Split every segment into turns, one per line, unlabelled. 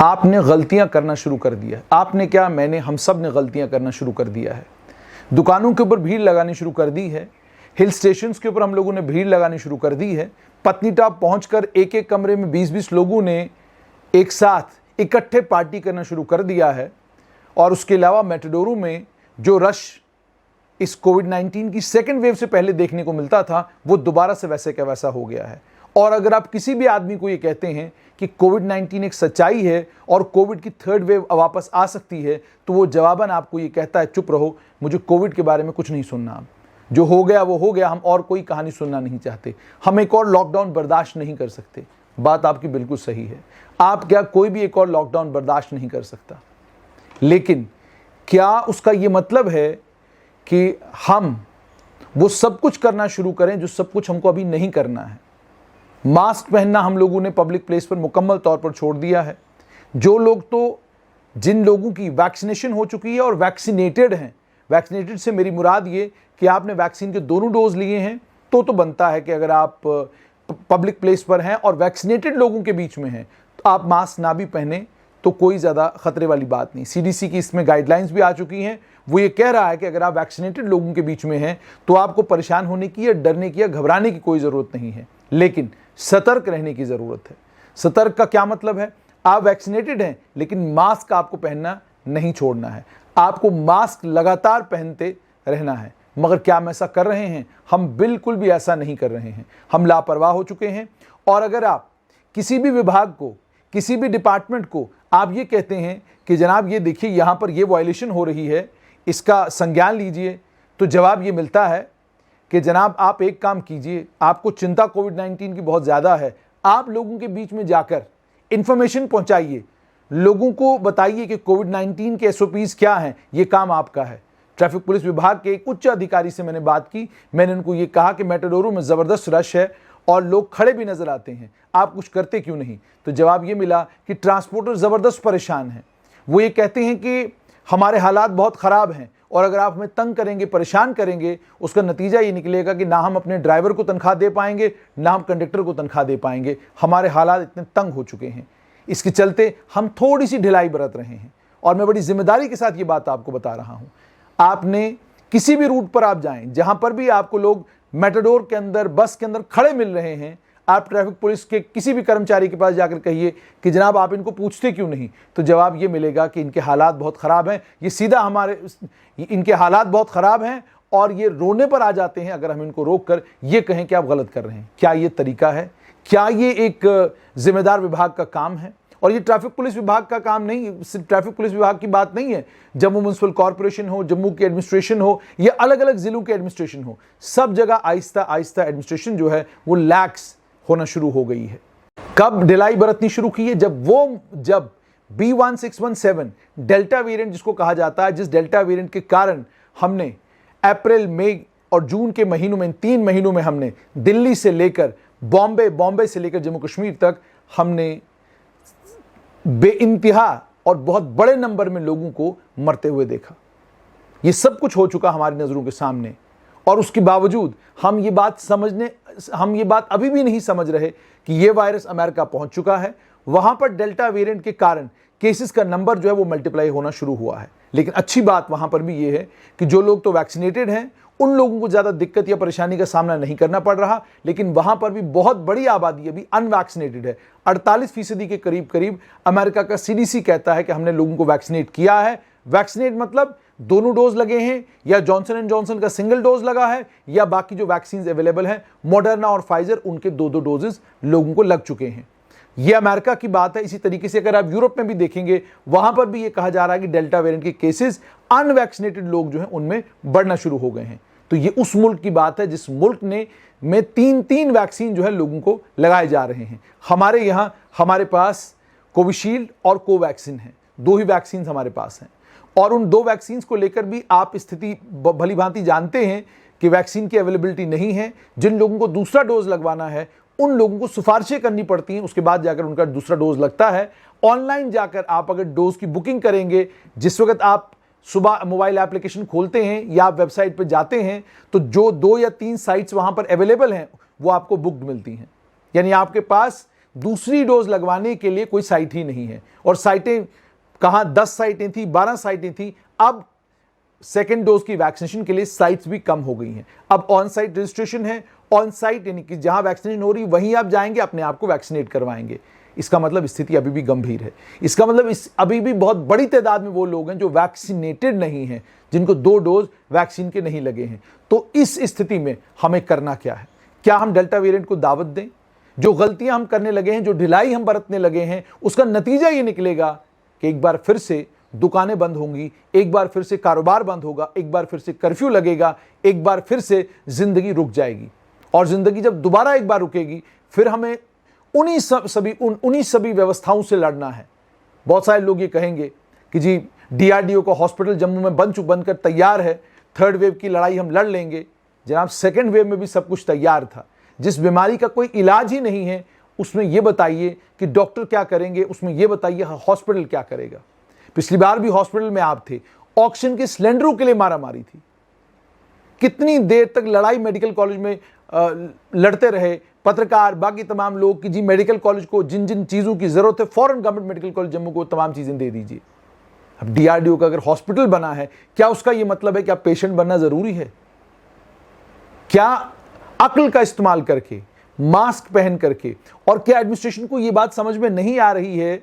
आपने गलतियां करना शुरू कर दिया। आपने क्या, मैंने, हम सब ने गलतियां करना शुरू कर दिया है। दुकानों के ऊपर भीड़ लगानी शुरू कर दी है। हिल स्टेशंस के ऊपर हम लोगों ने भीड़ लगानी शुरू कर दी है। पत्नीटॉप पहुंचकर एक एक कमरे में 20-20 लोगों ने एक साथ इकट्ठे पार्टी करना शुरू कर दिया है। और उसके अलावा मेटाडोरों में जो रश इस कोविड-19 की सेकेंड वेव से पहले देखने को मिलता था, वो दोबारा से वैसे का वैसा हो गया है। और अगर आप किसी भी आदमी को ये कहते हैं कि कोविड-19 एक सच्चाई है और कोविड की थर्ड वेव वापस आ सकती है, तो वो जवाबन आपको ये कहता है, चुप रहो, मुझे कोविड के बारे में कुछ नहीं सुनना। जो हो गया वो हो गया, हम और कोई कहानी सुनना नहीं चाहते। हम एक और लॉकडाउन बर्दाश्त नहीं कर सकते। बात आपकी बिल्कुल सही है। आप क्या, कोई भी एक और लॉकडाउन बर्दाश्त नहीं कर सकता। लेकिन क्या उसका ये मतलब है कि हम वो सब कुछ करना शुरू करें जो सब कुछ हमको अभी नहीं करना है? मास्क पहनना हम लोगों ने पब्लिक प्लेस पर मुकम्मल तौर पर छोड़ दिया है। जो लोग, तो जिन लोगों की वैक्सीनेशन हो चुकी है और वैक्सीनेटेड हैं, वैक्सीनेटेड से मेरी मुराद ये कि आपने वैक्सीन के दोनों डोज लिए हैं, तो बनता है कि अगर आप पब्लिक प्लेस पर हैं और वैक्सीनेटेड लोगों के बीच में हैं, तो आप मास्क ना भी पहने तो कोई ज़्यादा खतरे वाली बात नहीं। सीडीसी की इसमें गाइडलाइंस भी आ चुकी हैं। वो ये कह रहा है कि अगर आप वैक्सीनेटेड लोगों के बीच में हैं तो आपको परेशान होने की या डरने की या घबराने की कोई ज़रूरत नहीं है, लेकिन सतर्क रहने की ज़रूरत है। सतर्क का क्या मतलब है? आप वैक्सीनेटेड हैं लेकिन मास्क आपको पहनना नहीं छोड़ना है। आपको मास्क लगातार पहनते रहना है। मगर क्या हम ऐसा कर रहे हैं? हम बिल्कुल भी ऐसा नहीं कर रहे हैं। हम लापरवाह हो चुके हैं। और अगर आप किसी भी विभाग को, किसी भी डिपार्टमेंट को आप ये कहते हैं कि जनाब ये देखिए यहाँ पर ये वायलेशन हो रही है, इसका संज्ञान लीजिए, तो जवाब ये मिलता है कि जनाब आप एक काम कीजिए, आपको चिंता कोविड-19 की बहुत ज़्यादा है, आप लोगों के बीच में जाकर इन्फॉर्मेशन पहुंचाइए, लोगों को बताइए कि कोविड-19 के एसओपीज क्या हैं। ये काम आपका है। ट्रैफिक पुलिस विभाग के एक उच्च अधिकारी से मैंने बात की। मैंने उनको ये कहा कि मेटाडोरों में ज़बरदस्त रश है और लोग खड़े भी नज़र आते हैं, आप कुछ करते क्यों नहीं? तो जवाब ये मिला कि ट्रांसपोर्टर ज़बरदस्त परेशान हैं। वो ये कहते हैं कि हमारे हालात बहुत ख़राब हैं और अगर आप हमें तंग करेंगे, परेशान करेंगे, उसका नतीजा ये निकलेगा कि ना हम अपने ड्राइवर को तनख्वाह दे पाएंगे, ना हम कंडक्टर को तनख्वाह दे पाएंगे। हमारे हालात इतने तंग हो चुके हैं, इसके चलते हम थोड़ी सी ढिलाई बरत रहे हैं। और मैं बड़ी जिम्मेदारी के साथ ये बात आपको बता रहा हूँ। आपने किसी भी रूट पर आप जाएं, जहां पर भी आपको लोग मेटाडोर के अंदर, बस के अंदर खड़े मिल रहे हैं, आप ट्रैफिक पुलिस के किसी भी कर्मचारी के पास जाकर कहिए कि जनाब आप इनको पूछते क्यों नहीं? तो जवाब ये मिलेगा कि इनके हालात बहुत ख़राब हैं। ये सीधा इनके हालात बहुत ख़राब हैं और ये रोने पर आ जाते हैं अगर हम इनको रोक कर ये कहें कि आप गलत कर रहे हैं। क्या ये तरीका है? क्या ये एक जिम्मेदार विभाग का काम है? और ये ट्रैफिक पुलिस विभाग का काम नहीं, सिर्फ ट्रैफिक पुलिस विभाग की बात नहीं है। जम्मू म्युनिसिपल कॉर्पोरेशन हो, जम्मू की एडमिनिस्ट्रेशन हो, या अलग अलग जिलों की एडमिनिस्ट्रेशन हो, सब जगह आहिस्ता आहिस्ता एडमिनिस्ट्रेशन जो है वो लैक्स होना शुरू हो गई है। कब ढिलाई बरतनी शुरू की है? जब B1617 डेल्टा वेरिएंट जिसको कहा जाता है, जिस डेल्टा वेरिएंट के कारण हमने अप्रैल, मई और जून के महीनों में, 3 महीनों में हमने दिल्ली से लेकर बॉम्बे से लेकर जम्मू कश्मीर तक हमने बेइंतहा और बहुत बड़े नंबर में लोगों को मरते हुए देखा। ये सब कुछ हो चुका हमारी नजरों के सामने और उसके बावजूद हम ये बात अभी भी नहीं समझ रहे कि ये वायरस अमेरिका पहुंच चुका है। वहां पर डेल्टा वेरिएंट के कारण केसेस का नंबर जो है वो मल्टीप्लाई होना शुरू हुआ है। लेकिन अच्छी बात वहां पर भी ये है कि जो लोग तो वैक्सीनेटेड हैं उन लोगों को ज़्यादा दिक्कत या परेशानी का सामना नहीं करना पड़ रहा, लेकिन वहां पर भी बहुत बड़ी आबादी अभी अनवैक्सीनेटेड है। 48% के करीब अमेरिका का सीडीसी कहता है कि हमने लोगों को वैक्सीनेट किया है। वैक्सीनेट मतलब दोनों डोज लगे हैं या जॉनसन एंड जॉनसन का सिंगल डोज लगा है, या बाकी जो वैक्सीन अवेलेबल हैं मॉडर्ना और फाइजर, उनके 2-2 डोजेस लोगों को लग चुके हैं। यह अमेरिका की बात है। इसी तरीके से अगर आप यूरोप में भी देखेंगे, वहां पर भी यह कहा जा रहा है कि डेल्टा वेरिएंट के केसेस अनवैक्सीनेटेड लोग जो हैं उनमें बढ़ना शुरू हो गए हैं। तो ये उस मुल्क की बात है जिस मुल्क में 3 वैक्सीन जो है लोगों को लगाए जा रहे हैं। हमारे यहाँ हमारे पास कोविशील्ड और कोवैक्सीन है, 2 ही वैक्सीन हमारे पास हैं। और उन 2 वैक्सीन को लेकर भी आप स्थिति भली भांति जानते हैं कि वैक्सीन की अवेलेबिलिटी नहीं है। जिन लोगों को दूसरा डोज लगवाना है उन लोगों को सिफारिशें करनी पड़ती हैं, उसके बाद जाकर उनका दूसरा डोज लगता है। ऑनलाइन जाकर आप अगर डोज की बुकिंग करेंगे, जिस वक्त आप सुबह मोबाइल एप्लीकेशन खोलते हैं या आप वेबसाइट पर जाते हैं, तो जो 2 या 3 साइट्स वहां पर अवेलेबल हैं वो आपको बुक्ड मिलती हैं। यानी आपके पास दूसरी डोज लगवाने के लिए कोई साइट ही नहीं है। और साइटें कहाँ, 10 साइटें थी, 12 साइटें थी, अब सेकेंड डोज की वैक्सीनेशन के लिए साइट्स भी कम हो गई हैं। अब ऑन साइट रजिस्ट्रेशन है, ऑन साइट यानी कि जहां वैक्सीनेशन हो रही वहीं आप जाएंगे, अपने आप को वैक्सीनेट करवाएंगे। इसका मतलब स्थिति अभी भी गंभीर है। इसका मतलब अभी भी बहुत बड़ी तादाद में वो लोग हैं जो वैक्सीनेटेड नहीं हैं, जिनको 2 डोज वैक्सीन के नहीं लगे हैं। तो इस स्थिति में हमें करना क्या है? क्या हम डेल्टा वेरिएंट को दावत दें? जो गलतियां हम करने लगे हैं, जो ढिलाई हम बरतने लगे हैं, उसका नतीजा ये निकलेगा कि एक बार फिर से दुकानें बंद होंगी, एक बार फिर से कारोबार बंद होगा, एक बार फिर से कर्फ्यू लगेगा, एक बार फिर से जिंदगी रुक जाएगी। और जिंदगी जब दोबारा एक बार रुकेगी, फिर हमें उन्हीं सभी व्यवस्थाओं से लड़ना है। बहुत सारे लोग ये कहेंगे कि जी DRDO का हॉस्पिटल जम्मू में बनकर तैयार है, थर्ड वेव की लड़ाई हम लड़ लेंगे। जनाब, सेकेंड वेव में भी सब कुछ तैयार था। जिस बीमारी का कोई इलाज ही नहीं है, उसमें यह बताइए कि डॉक्टर क्या करेंगे, उसमें यह बताइए हॉस्पिटल क्या करेगा। पिछली बार भी हॉस्पिटल में आप थे, ऑक्सीजन के सिलेंडरों के लिए मारामारी थी। कितनी देर तक लड़ाई मेडिकल कॉलेज में लड़ते रहे पत्रकार, बाकी तमाम लोग कि जी मेडिकल कॉलेज को जिन जिन चीज़ों की ज़रूरत है फौरन गवर्नमेंट मेडिकल कॉलेज जम्मू को तमाम चीज़ें दे दीजिए। अब DRDO का अगर हॉस्पिटल बना है, क्या उसका ये मतलब है कि आप पेशेंट बनना ज़रूरी है? क्या अक्ल का इस्तेमाल करके, मास्क पहन करके, और क्या एडमिनिस्ट्रेशन को ये बात समझ में नहीं आ रही है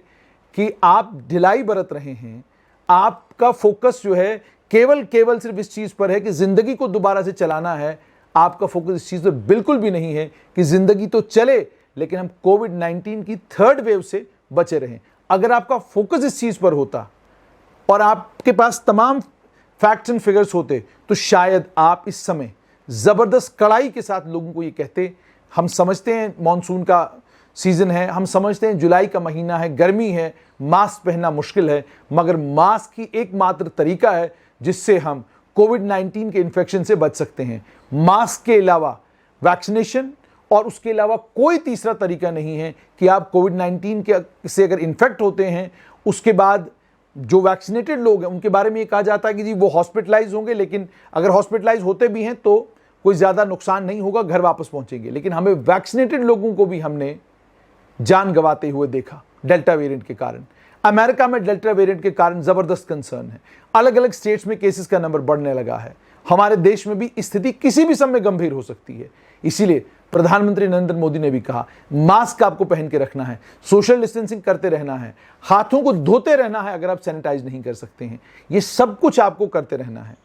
कि आप ढिलाई बरत रहे हैं? आपका फोकस जो है केवल सिर्फ इस चीज़ पर है कि ज़िंदगी को दोबारा से चलाना है। आपका फोकस इस चीज़ पर बिल्कुल भी नहीं है कि ज़िंदगी तो चले लेकिन हम कोविड-19 की थर्ड वेव से बचे रहें। अगर आपका फोकस इस चीज़ पर होता और आपके पास तमाम फैक्ट्स एंड फिगर्स होते, तो शायद आप इस समय ज़बरदस्त कड़ाई के साथ लोगों को ये कहते, हम समझते हैं मॉनसून का सीज़न है, हम समझते हैं जुलाई का महीना है, गर्मी है, मास्क पहनना मुश्किल है, मगर मास्क ही एकमात्र तरीका है जिससे हम कोविड-19 के इन्फेक्शन से बच सकते हैं। मास्क के अलावा वैक्सीनेशन और उसके अलावा कोई तीसरा तरीका नहीं है कि आप कोविड-19 के से अगर इन्फेक्ट होते हैं, उसके बाद जो वैक्सीनेटेड लोग हैं उनके बारे में ये कहा जाता है कि जी वो हॉस्पिटलाइज होंगे, लेकिन अगर हॉस्पिटलाइज होते भी हैं तो कोई ज़्यादा नुकसान नहीं होगा, घर वापस पहुंचेंगे। लेकिन हमें वैक्सीनेटेड लोगों को भी हमने जान गंवाते हुए देखा डेल्टा वेरिएंट के कारण। अमेरिका में डेल्टा वेरिएंट के कारण ज़बरदस्त कंसर्न है। अलग अलग स्टेट्स में केसेस का नंबर बढ़ने लगा है। हमारे देश में भी स्थिति किसी भी समय गंभीर हो सकती है। इसीलिए प्रधानमंत्री नरेंद्र मोदी ने भी कहा, मास्क आपको पहन के रखना है, सोशल डिस्टेंसिंग करते रहना है, हाथों को धोते रहना है अगर आप सैनिटाइज नहीं कर सकते हैं। ये सब कुछ आपको करते रहना है।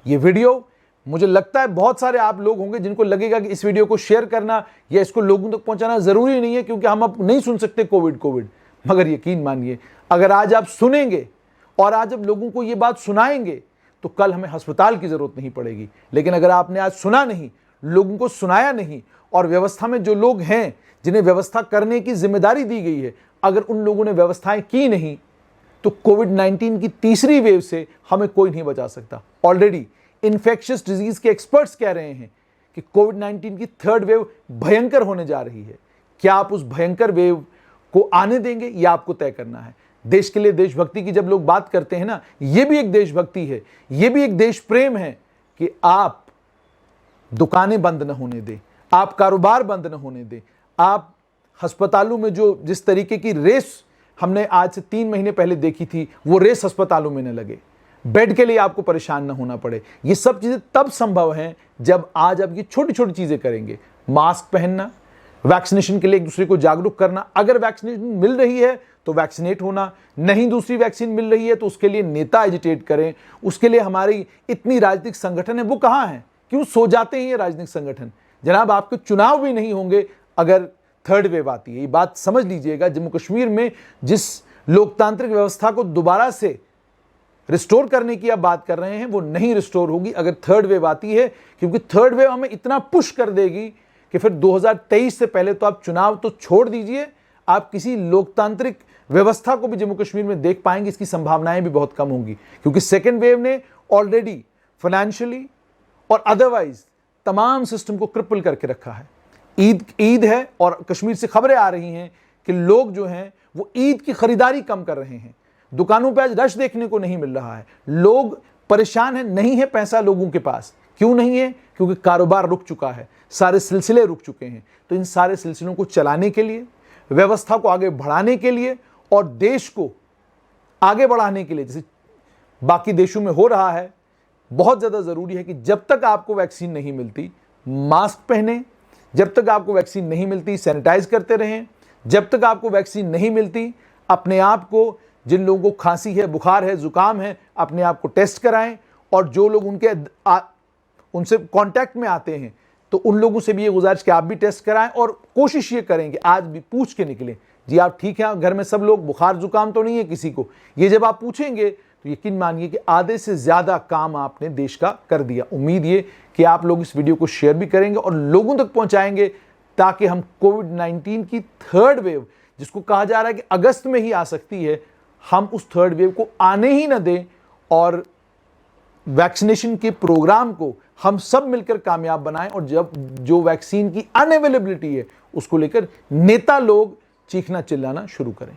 ये वीडियो, मुझे लगता है बहुत सारे आप लोग होंगे जिनको लगेगा कि इस वीडियो को शेयर करना या इसको लोगों तक पहुंचाना जरूरी नहीं है क्योंकि हम अब नहीं सुन सकते कोविड। मगर यकीन मानिए, अगर आज आप सुनेंगे और आज जब लोगों को ये बात सुनाएंगे तो कल हमें अस्पताल की जरूरत नहीं पड़ेगी। लेकिन अगर आपने आज सुना नहीं, लोगों को सुनाया नहीं, और व्यवस्था में जो लोग हैं जिन्हें व्यवस्था करने की जिम्मेदारी दी गई है, अगर उन लोगों ने व्यवस्थाएं की नहीं, तो कोविड-19 की तीसरी वेव से हमें कोई नहीं बचा सकता। ऑलरेडी इन्फेक्शियस डिजीज के एक्सपर्ट्स कह रहे हैं कि कोविड-19 की थर्ड वेव भयंकर होने जा रही है। क्या आप उस भयंकर वेव को आने देंगे, यह आपको तय करना है। देश के लिए देशभक्ति की जब लोग बात करते हैं ना, यह भी एक देशभक्ति है, यह भी एक देश प्रेम है कि आप दुकानें बंद न होने दें, आप कारोबार बंद न होने दें, आप अस्पतालों में जो जिस तरीके की रेस हमने आज से 3 महीने पहले देखी थी, वो रेस अस्पतालों में न लगे, बेड के लिए आपको परेशान न होना पड़े। ये सब चीज़ें तब संभव हैं जब आज आप ये छोटी छोटी चीज़ें करेंगे। मास्क पहनना, वैक्सीनेशन के लिए एक दूसरे को जागरूक करना, अगर वैक्सीनेशन मिल रही है तो वैक्सीनेट होना, नहीं दूसरी वैक्सीन मिल रही है तो उसके लिए नेता एजिटेट करें। उसके लिए हमारी इतनी राजनीतिक संगठन है, वो कहाँ हैं? क्यों सो जाते हैं ये राजनीतिक संगठन? जनाब, आपके चुनाव भी नहीं होंगे अगर थर्ड वेव आती है। ये बात समझ लीजिएगा। जम्मू कश्मीर में जिस लोकतांत्रिक व्यवस्था को दोबारा से रिस्टोर करने की आप बात कर रहे हैं, वो नहीं रिस्टोर होगी अगर थर्ड वेव आती है, क्योंकि थर्ड वेव हमें इतना पुश कर देगी कि फिर 2023 से पहले तो आप चुनाव तो छोड़ दीजिए, आप किसी लोकतांत्रिक व्यवस्था को भी जम्मू कश्मीर में देख पाएंगे, इसकी संभावनाएं भी बहुत कम होंगी। क्योंकि सेकेंड वेव ने ऑलरेडी फाइनेंशियली और अदरवाइज तमाम सिस्टम को क्रिपल करके रखा है। ईद है और कश्मीर से खबरें आ रही हैं कि लोग जो हैं वो ईद की खरीदारी कम कर रहे हैं। दुकानों पे आज रश देखने को नहीं मिल रहा है, लोग परेशान हैं, नहीं है पैसा लोगों के पास। क्यों नहीं है? क्योंकि कारोबार रुक चुका है, सारे सिलसिले रुक चुके हैं। तो इन सारे सिलसिलों को चलाने के लिए, व्यवस्था को आगे बढ़ाने के लिए और देश को आगे बढ़ाने के लिए, जैसे बाकी देशों में हो रहा है, बहुत ज़्यादा ज़रूरी है कि जब तक आपको वैक्सीन नहीं मिलती मास्क पहने, जब तक आपको वैक्सीन नहीं मिलती सैनिटाइज करते रहें, जब तक आपको वैक्सीन नहीं मिलती अपने आप को, जिन लोगों को खांसी है, बुखार है, जुकाम है, अपने आप को टेस्ट कराएं, और जो लोग उनसे कांटेक्ट में आते हैं तो उन लोगों से भी ये गुजारिश कि आप भी टेस्ट कराएं और कोशिश ये करें कि आज भी पूछ के निकलें, जी आप ठीक हैं, घर में सब लोग, बुखार जुकाम तो नहीं है किसी को। ये जब आप पूछेंगे तो यकीन मानिए कि आधे से ज़्यादा काम आपने देश का कर दिया। उम्मीद ये कि आप लोग इस वीडियो को शेयर भी करेंगे और लोगों तक पहुंचाएंगे, ताकि हम कोविड-19 की थर्ड वेव, जिसको कहा जा रहा है कि अगस्त में ही आ सकती है, हम उस थर्ड वेव को आने ही न दें और वैक्सीनेशन के प्रोग्राम को हम सब मिलकर कामयाब बनाएं। और जब जो वैक्सीन की अनअवेलेबिलिटी है उसको लेकर नेता लोग चीखना चिल्लाना शुरू करें।